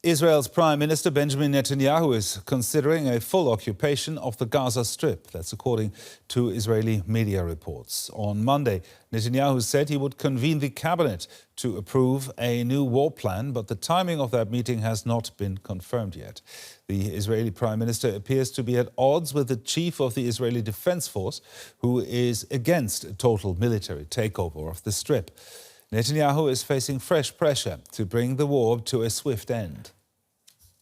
Israel's Prime Minister Benjamin Netanyahu is considering a full occupation of the Gaza Strip. That's according to Israeli media reports. On Monday, Netanyahu said he would convene the cabinet to approve a new war plan, but the timing of that meeting has not been confirmed yet. The Israeli Prime Minister appears to be at odds with the chief of the Israeli Defense Force, who is against a total military takeover of the Strip. Netanyahu is facing fresh pressure to bring the war to a swift end.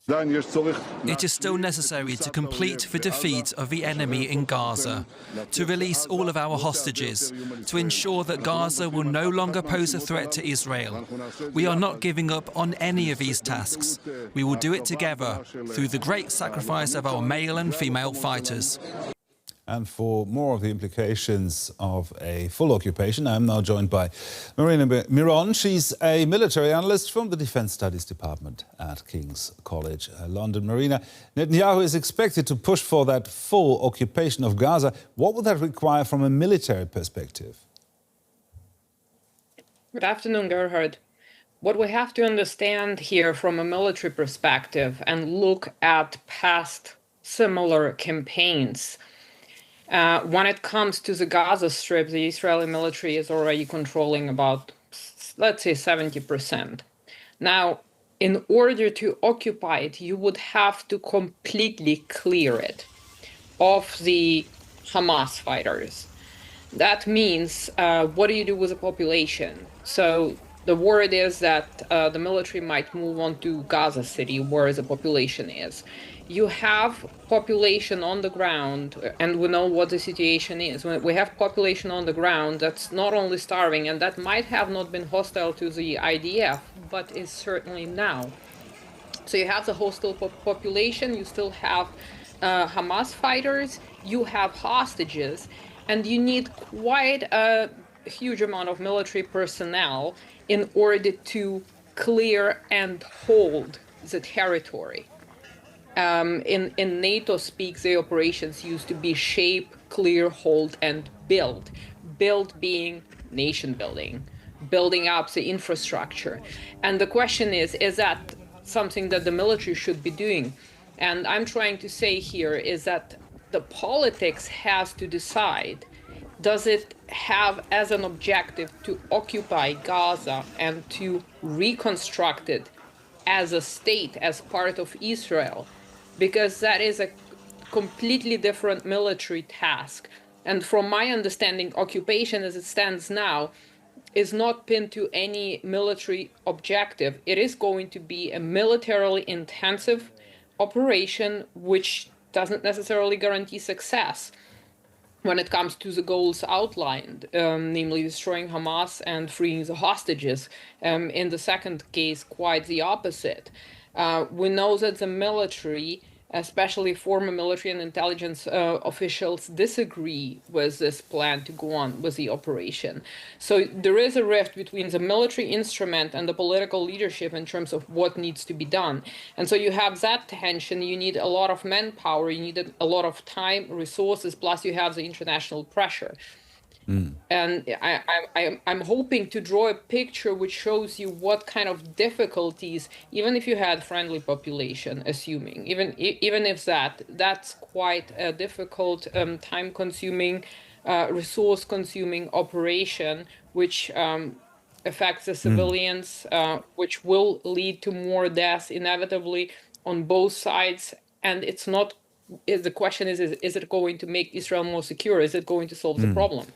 It is still necessary to complete the defeat of the enemy in Gaza, to release all of our hostages, to ensure that Gaza will no longer pose a threat to Israel. We are not giving up on any of these tasks. We will do it together through the great sacrifice of our male and female fighters. And for more of the implications of a full occupation, I'm now joined by Marina Miron. She's a military analyst from the Defence Studies Department at King's College London. Marina, Netanyahu is expected to push for that full occupation of Gaza. What would that require from a military perspective? Good afternoon, Gerhard. What we have to understand here from a military perspective and look at past similar campaigns. When it comes to the Gaza Strip, the Israeli military is already controlling about, let's say, 70%. Now, in order to occupy it, you would have to completely clear it of the Hamas fighters. That means, what do you do with the population? So the word is that the military might move on to Gaza City, where the population is. You have population on the ground, and we know what the situation is. We have population on the ground that's not only starving, and that might have not been hostile to the IDF, but is certainly now. So you have the hostile population, you still have Hamas fighters, you have hostages, and you need quite a huge amount of military personnel in order to clear and hold the territory. In NATO speak, the operations used to be shape, clear, hold, and build. Build being nation building, building up the infrastructure. And the question is that something that the military should be doing? And I'm trying to say here is that the politics has to decide, does it have as an objective to occupy Gaza and to reconstruct it as a state, as part of Israel? Because that is a completely different military task. And from my understanding, occupation as it stands now is not pinned to any military objective. It is going to be a militarily intensive operation, which doesn't necessarily guarantee success when it comes to the goals outlined, namely destroying Hamas and freeing the hostages. In the second case, quite the opposite. We know that the military, especially former military and intelligence officials, disagree with this plan to go on with the operation. So there is a rift between the military instrument and the political leadership in terms of what needs to be done. And so you have that tension. You need a lot of manpower, you need a lot of time, resources, plus you have the international pressure. And I'm hoping to draw a picture which shows you what kind of difficulties, even if you had friendly population, assuming, even if that's quite a difficult, time-consuming, resource-consuming operation, which affects the civilians, which will lead to more deaths inevitably on both sides. And it's not. The question is it going to make Israel more secure? Is it going to solve the problem?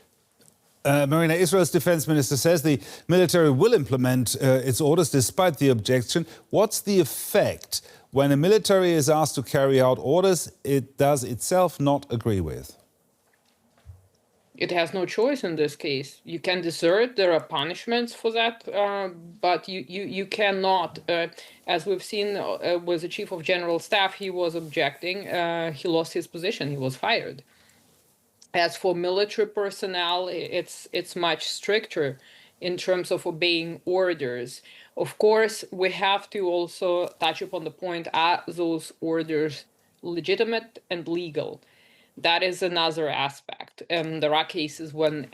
Marina, Israel's defense minister says the military will implement its orders despite the objection. What's the effect when a military is asked to carry out orders it does itself not agree with? It has no choice in this case. You can desert, there are punishments for that, but you cannot, as we've seen with the Chief of General Staff, he was objecting, he lost his position, he was fired. As for military personnel, it's much stricter in terms of obeying orders. Of course, we have to also touch upon the point, are those orders legitimate and legal? That is another aspect. There are cases when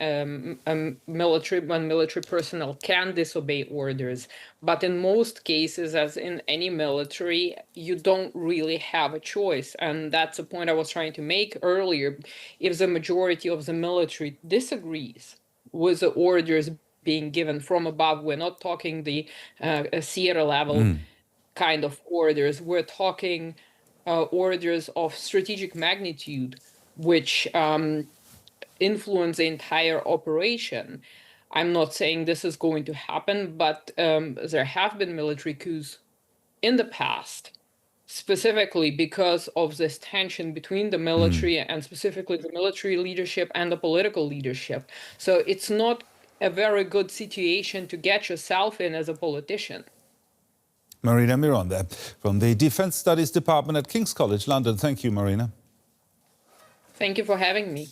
military personnel can disobey orders, but in most cases, as in any military, you don't really have a choice. And that's a point I was trying to make earlier. If the majority of the military disagrees with the orders being given from above, we're not talking the Sierra level kind of orders, we're talking orders of strategic magnitude, which influence the entire operation. I'm not saying this is going to happen, but there have been military coups in the past, specifically because of this tension between the military and specifically the military leadership and the political leadership. So it's not a very good situation to get yourself in as a politician. Marina Miron there from the Defence Studies Department at King's College London. Thank you, Marina. Thank you for having me.